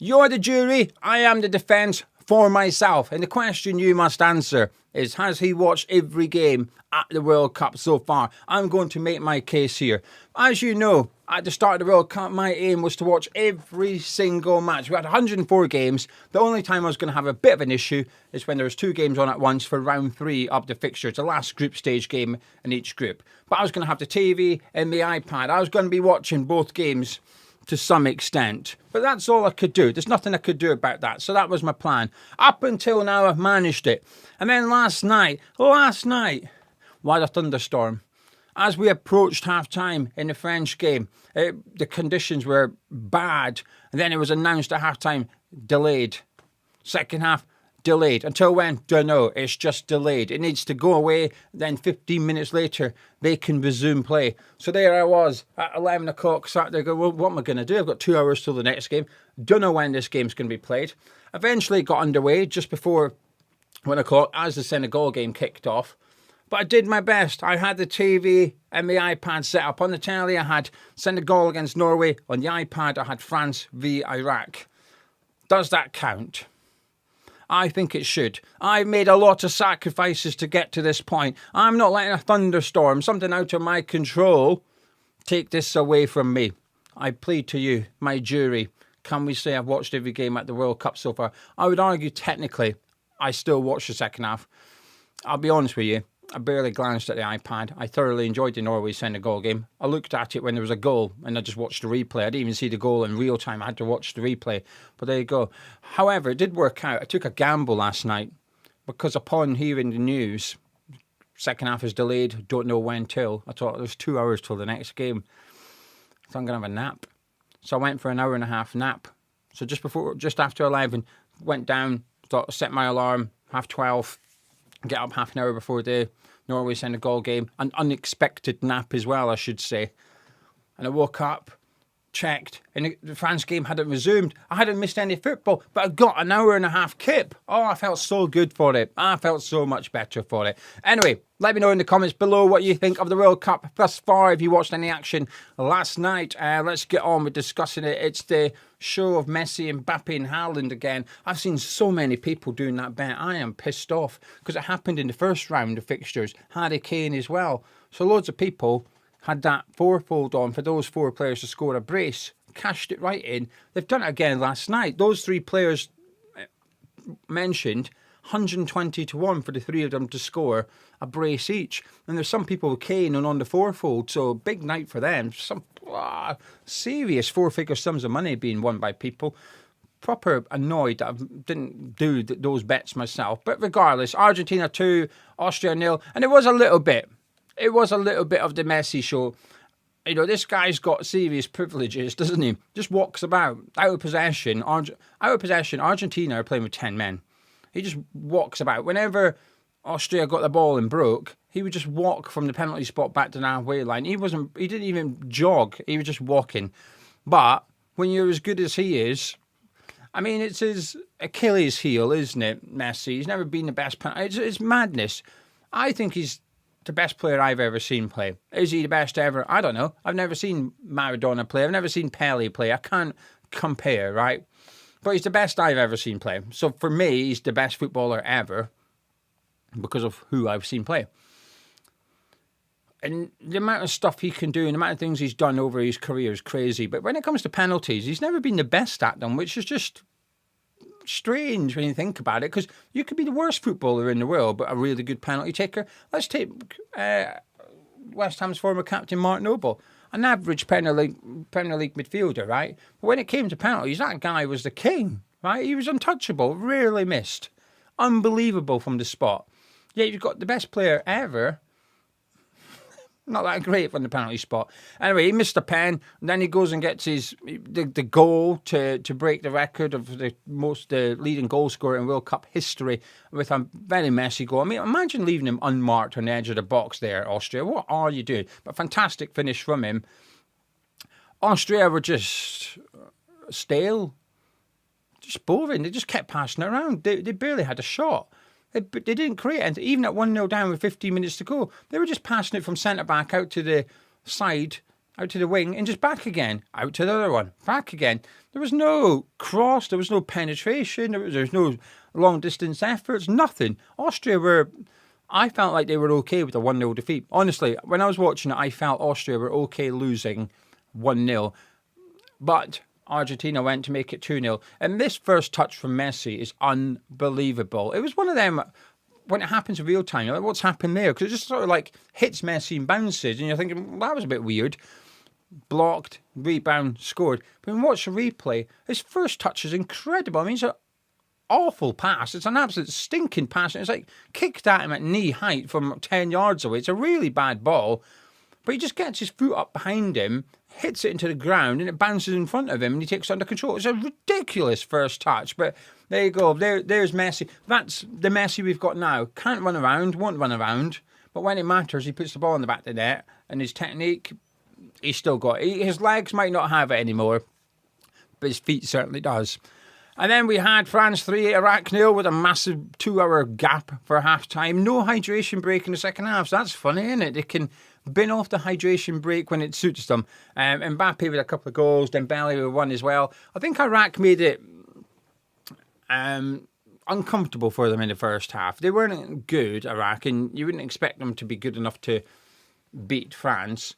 You're the jury, I am the defence for myself. And the question you must answer is, has he watched every game at the World Cup so far? I'm going to make my case here. As you know, at the start of the World Cup, my aim was to watch every single match. We had 104 games. The only time I was going to have a bit of an issue is when there was 2 games on at once for round 3 of the fixtures, the last group stage game in each group. But I was going to have the TV and the iPad. I was going to be watching both games to some extent. But that's all I could do. There's nothing I could do about that. So that was my plan. Up until now, I've managed it. And then last night, we had a thunderstorm. As we approached half-time in the French game, the conditions were bad. And then it was announced at half-time, delayed. Second half, delayed. Until when? Don't know. It's just delayed. It needs to go away. Then 15 minutes later, they can resume play. So there I was at 11 o'clock, sat there going, well, what am I going to do? I've got 2 hours till the next game. Don't know when this game's going to be played. Eventually it got underway just before 1 o'clock as the Senegal game kicked off. But I did my best. I had the TV and the iPad set up. On the telly, I had Senegal against Norway. On the iPad, I had France v Iraq. Does that count? I think it should. I've made a lot of sacrifices to get to this point. I'm not letting a thunderstorm, something out of my control, take this away from me. I plead to you, my jury. Can we say I've watched every game at the World Cup so far? I would argue technically I still watched the second half. I'll be honest with you. I barely glanced at the iPad. I thoroughly enjoyed the Norway-Senegal game. I looked at it when there was a goal and I just watched the replay. I didn't even see the goal in real time. I had to watch the replay. But there you go. However, it did work out. I took a gamble last night because upon hearing the news, second half is delayed, don't know when till. I thought there's 2 hours till the next game. So I'm going to have a nap. So I went for an hour and a half nap. So just after 11, went down, thought, set my alarm, 12:30, get up half an hour before the Norway-Senegal game. An unexpected nap as well, I should say. And I woke up, checked, and the France game hadn't resumed. I hadn't missed any football, but I got an hour and a half kip. Oh, I felt so good for it. I felt so much better for it. Anyway, let me know in the comments below what you think of the World Cup thus far. If you watched any action last night, let's get on with discussing it. It's the show of Messi, Mbappe and Haaland again. I've seen so many people doing that bet. I am pissed off because it happened in the first round of fixtures. Harry Kane as well. So loads of people had that fourfold on for those 4 players to score a brace. Cashed it right in. They've done it again last night. Those 3 players mentioned, 120 to 1 for the 3 of them to score a brace each. And there's some people with Kane and on the fourfold, so big night for them. Some serious 4-figure sums of money being won by people. Proper annoyed that I didn't do those bets myself. But regardless, Argentina 2, Austria 0. And it was a little bit of the Messi show. You know, this guy's got serious privileges, doesn't he? Just walks about. Out of possession, Argentina are playing with 10 men. He just walks about. Whenever Austria got the ball and broke, he would just walk from the penalty spot back to the halfway line. He didn't even jog. He was just walking. But when you're as good as he is, I mean, it's his Achilles heel, isn't it, Messi? He's never been the best. It's madness. I think he's the best player I've ever seen play. Is he the best ever? I don't know. I've never seen Maradona play. I've never seen Pele play. I can't compare, right? But he's the best I've ever seen play. So for me, he's the best footballer ever because of who I've seen play. And the amount of stuff he can do and the amount of things he's done over his career is crazy. But when it comes to penalties, he's never been the best at them, which is just strange when you think about it, because you could be the worst footballer in the world, but a really good penalty taker. Let's take West Ham's former captain, Mark Noble, an average Premier League midfielder, right? But when it came to penalties, that guy was the king, right? He was untouchable, rarely missed. Unbelievable from the spot. Yeah, you've got the best player ever. Not that great from the penalty spot. Anyway, he missed a pen, and then he goes and gets the goal to break the record of the leading goal scorer in World Cup history with a very messy goal. I mean, imagine leaving him unmarked on the edge of the box there, Austria. What are you doing? But fantastic finish from him. Austria were just stale, just boring. They just kept passing it around. They barely had a shot. They didn't create anything. Even at 1-0 down with 15 minutes to go, they were just passing it from centre-back out to the side out to the wing, and just back again, out to the other one, back again. There was no cross, there was no penetration, there's no long-distance efforts, nothing. I felt like they were okay with a 1-0 defeat. Honestly, when I was watching it, I felt Austria were okay losing 1-0. But Argentina went to make it 2-0. And this first touch from Messi is unbelievable. It was one of them, when it happens in real time, you're like, what's happened there? Because it just sort of like hits Messi and bounces. And you're thinking, well, that was a bit weird. Blocked, rebound, scored. But when you watch the replay, his first touch is incredible. I mean, it's an awful pass. It's an absolute stinking pass. It's like kicked at him at knee height from 10 yards away. It's a really bad ball. But he just gets his foot up behind him, hits it into the ground, and it bounces in front of him, and he takes it under control. It's a ridiculous first touch. But there you go. There's Messi. That's the Messi we've got now. Can't run around, won't run around. But when it matters, he puts the ball in the back of the net, and his technique, he's still got it. His legs might not have it anymore, but his feet certainly does. And then we had France 3, Iraq 0 with a massive 2-hour gap for half-time. No hydration break in the second half. So that's funny, isn't it? They can bin off the hydration break when it suits them. Mbappe with a couple of goals, Dembele with one as well. I think Iraq made it uncomfortable for them in the first half. They weren't good, Iraq, and you wouldn't expect them to be good enough to beat France.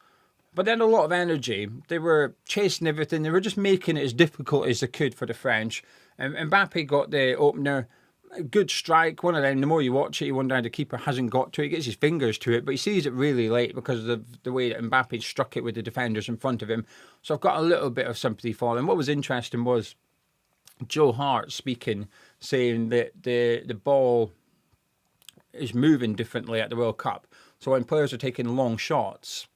But they had a lot of energy. They were chasing everything. They were just making it as difficult as they could for the French. Mbappe got the opener. A good strike. One of them, the more you watch it, you wonder how the keeper hasn't got to it. He gets his fingers to it, but he sees it really late because of the way that Mbappe struck it with the defenders in front of him. So I've got a little bit of sympathy for him. What was interesting was Joe Hart speaking, saying that the ball is moving differently at the World Cup. So when players are taking long shots,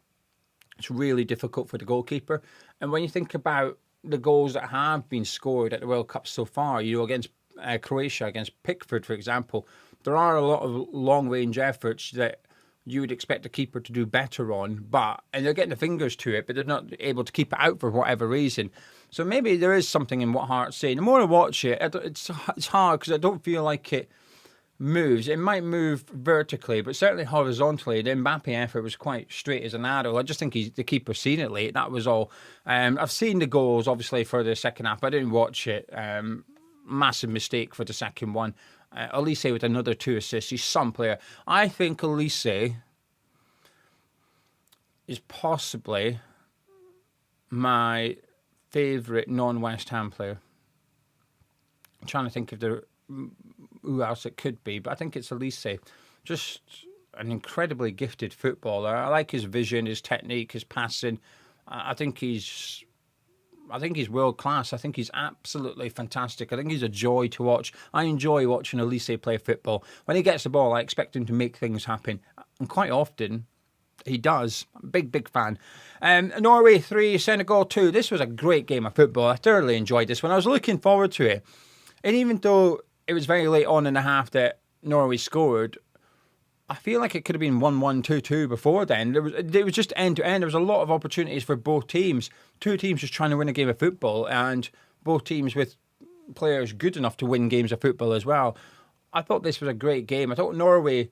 it's really difficult for the goalkeeper. And when you think about the goals that have been scored at the World Cup so far, against Croatia, against Pickford, for example, there are a lot of long-range efforts that you would expect a keeper to do better on, and they're getting the fingers to it, but they're not able to keep it out for whatever reason. So maybe there is something in what Hart's saying. The more I watch it, it's hard because I don't feel like it moves. It might move vertically, but certainly horizontally, the Mbappe effort was quite straight as an arrow. I just think the keeper's seen it late. That was all. I've seen the goals, obviously, for the second half, but I didn't watch it. Massive mistake for the second one. Elise with another 2 assists. He's some player. I think Elise is possibly my favourite non-West Ham player. I'm trying to think of who else it could be, but I think it's Elise. Just an incredibly gifted footballer. I like his vision, his technique, his passing. I think he's world class. I think he's absolutely fantastic. I think he's a joy to watch. I enjoy watching Elise play football. When he gets the ball, I expect him to make things happen, and quite often he does. I'm a big fan. Norway 3, Senegal 2. This was a great game of football. I thoroughly enjoyed this one. I was looking forward to it. And even though it was very late on in the half that Norway scored, I feel like it could have been 1-1, 2-2 before then. It was just end to end. There was a lot of opportunities for both teams. Two teams just trying to win a game of football, and both teams with players good enough to win games of football as well. I thought this was a great game. I thought Norway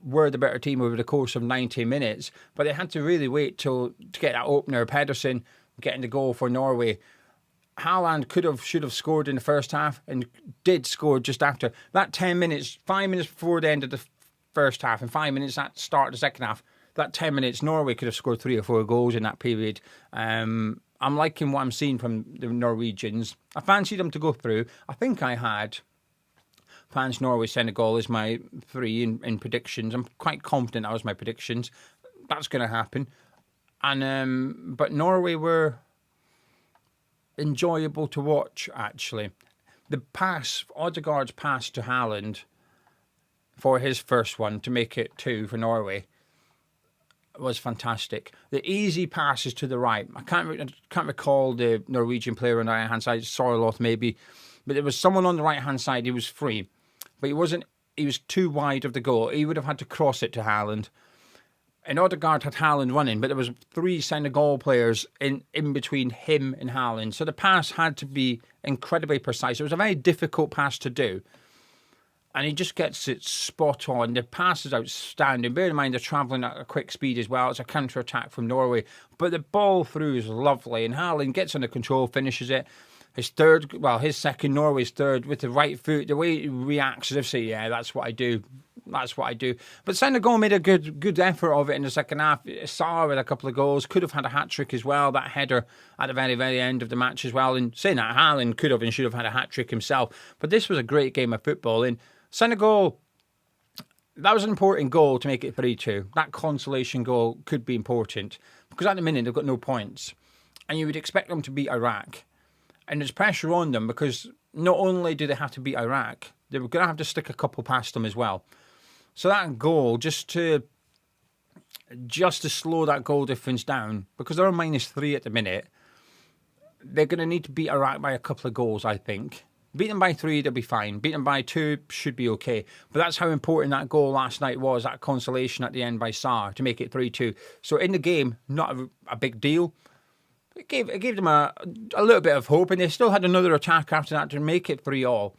were the better team over the course of 90 minutes, but they had to really wait to get that opener. Pedersen getting the goal for Norway. Haaland should have scored in the first half and did score just after. That 10 minutes, 5 minutes before the end of the first half and 5 minutes at the start of the second half, that 10 minutes, Norway could have scored 3 or 4 goals in that period. I'm liking what I'm seeing from the Norwegians. I fancied them to go through. I think I had France, Norway, Senegal is my 3 in predictions. I'm quite confident that was my predictions. That's going to happen. And but Norway were enjoyable to watch, actually. The pass, Odegaard's pass to Haaland for his first one to make it 2 for Norway was fantastic. The easy passes to the right. I can't recall the Norwegian player on the right-hand side, Sorloth maybe, but there was someone on the right-hand side. He was free, but he was too wide of the goal. He would have had to cross it to Haaland. And Odegaard had Haaland running, but there was 3 Senegal players in between him and Haaland. So the pass had to be incredibly precise. It was a very difficult pass to do. and he just gets it spot on. The pass is outstanding. Bear in mind, they're travelling at a quick speed as well. It's a counter-attack from Norway. But the ball through is lovely, and Haaland gets under control, finishes it. His second, Norway's third, with the right foot. The way he reacts as if say, yeah, that's what I do. That's what I do. But Senegal made a good effort of it in the second half. Sarr with a couple of goals. Could have had a hat-trick as well. That header at the very, very end of the match as well. And saying that, Haaland could have and should have had a hat-trick himself. But this was a great game of football. And Senegal, that was an important goal to make it 3-2. That consolation goal could be important. Because at the minute, they've got no points. And you would expect them to beat Iraq. And there's pressure on them because not only do they have to beat Iraq, they were going to have to stick a couple past them as well. So that goal, just to slow that goal difference down, because they're on -3 at the minute, they're going to need to beat Iraq by a couple of goals, I think. Beat them by 3, they'll be fine. Beat them by 2 should be okay. But that's how important that goal last night was, that consolation at the end by Sarr to make it 3-2. So in the game, not a big deal. It gave them a little bit of hope, and they still had another attack after that to make it 3-3.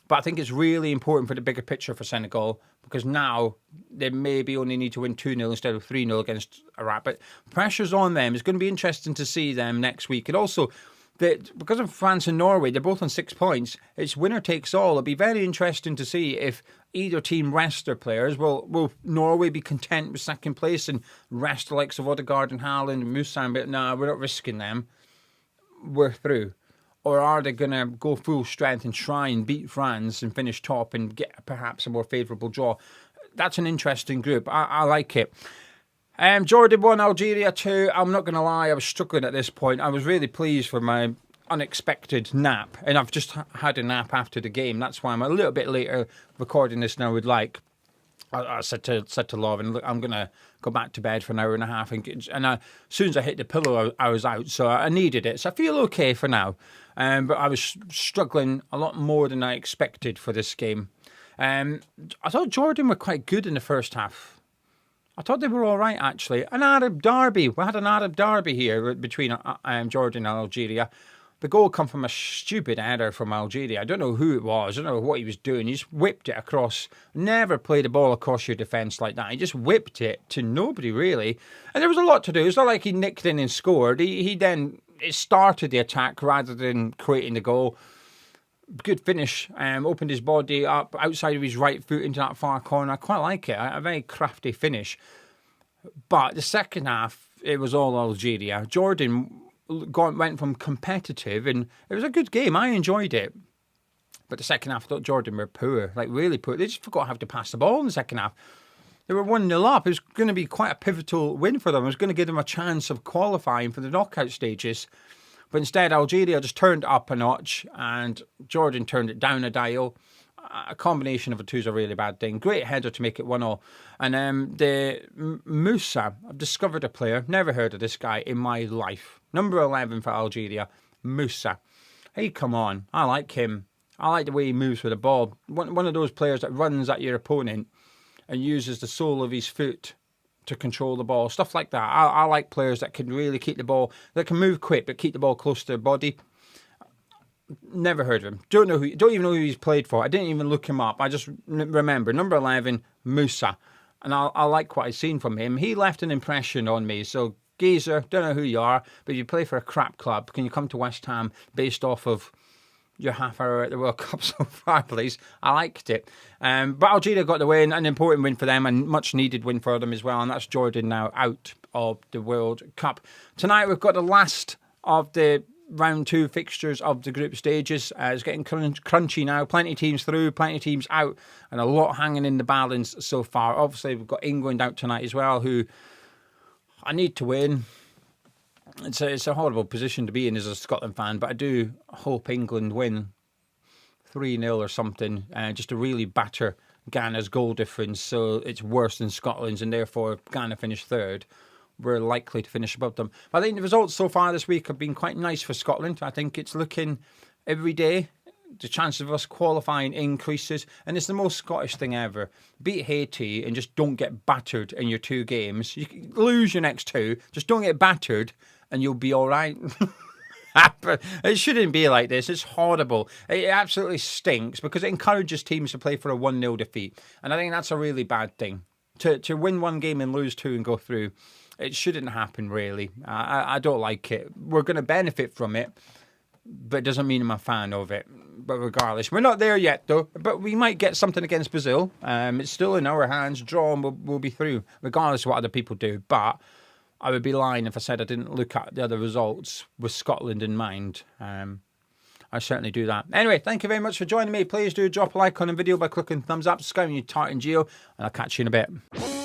But I think it's really important for the bigger picture for Senegal, because now they maybe only need to win 2-0 instead of 3-0 against Iraq. But pressure's on them. It's going to be interesting to see them next week. And also, because of France and Norway, they're both on 6 points. It's winner takes all. It'll be very interesting to see if either team rests their players. Will Norway be content with second place and rest the likes of Odegaard and Haaland and Moussa? But no, we're not risking them. We're through. Or are they going to go full strength and try and beat France and finish top and get perhaps a more favourable draw? That's an interesting group. I like it. Jordan won, Algeria 2. I'm not going to lie, I was struggling at this point. I was really pleased for my unexpected nap. And I've just had a nap after the game. That's why I'm a little bit later recording this than I would like. I said to Lauren, look, I'm going to go back to bed for an hour and a half. As soon as I hit the pillow, I was out. So I needed it. So I feel okay for now. But I was struggling a lot more than I expected for this game. I thought Jordan were quite good in the first half. I thought they were all right, actually. An Arab derby. We had an Arab derby here between Jordan and Algeria. The goal come from a stupid header from Algeria. I don't know who it was. I don't know what he was doing. He just whipped it across. Never played a ball across your defence like that. He just whipped it to nobody, really. And there was a lot to do. It's not like he nicked in and scored. He then started the attack rather than creating the goal. Good finish. Opened his body up outside of his right foot into that far corner. I quite like it. A very crafty finish. But the second half, it was all Algeria. Jordan went from competitive, and it was a good game. I enjoyed it. But the second half, I thought Jordan were poor, like really poor. They just forgot how to pass the ball in the second half. They were 1-0 up. It was going to be quite a pivotal win for them. It was going to give them a chance of qualifying for the knockout stages. But instead, Algeria just turned it up a notch and Jordan turned it down a dial. A combination of the two is a really bad thing. Great header to make it 1-0. And the Moussa, I've discovered a player. Never heard of this guy in my life. Number 11 for Algeria, Moussa. Hey, come on. I like him. I like the way he moves with the ball. One of those players that runs at your opponent and uses the sole of his foot to control the ball, stuff like that. I like players that can really keep the ball, that can move quick but keep the ball close to their body. Never heard of him. Don't even know who he's played for. I didn't even look him up. I just remember number 11, Moussa, and I like what I've seen from him. He left an impression on me. So geezer, don't know who you are, but if you play for a crap club, can you come to West Ham based off of your half hour at the World Cup so far, please? I liked it. But Algeria got the win, an important win for them, and much needed win for them as well. And that's Jordan now out of the World Cup. Tonight we've got the last of the round 2 fixtures of the group stages. It's getting crunchy now. Plenty of teams through, plenty of teams out, and a lot hanging in the balance so far. Obviously, we've got England out tonight as well, who I need to win. It's a horrible position to be in as a Scotland fan, but I do hope England win 3-0 or something, just to really batter Ghana's goal difference so it's worse than Scotland's, and therefore if Ghana finish third, we're likely to finish above them. But I think the results so far this week have been quite nice for Scotland. I think it's looking every day. The chance of us qualifying increases, and it's the most Scottish thing ever. Beat Haiti and just don't get battered in your 2 games. You can lose your next 2, just don't get battered, and you'll be all right. happen. It shouldn't be like this. It's horrible. It absolutely stinks because it encourages teams to play for a 1-0 defeat. And I think that's a really bad thing. To win one game and lose two and go through, it shouldn't happen, really. I don't like it. We're going to benefit from it, but it doesn't mean I'm a fan of it. But regardless, we're not there yet, though. But we might get something against Brazil. It's still in our hands. Draw and we'll be through, regardless of what other people do. But I would be lying if I said I didn't look at the other results with Scotland in mind. I certainly do that. Anyway, thank you very much for joining me. Please do drop a like on the video by clicking thumbs up, subscribing to Tartan Geo, and I'll catch you in a bit.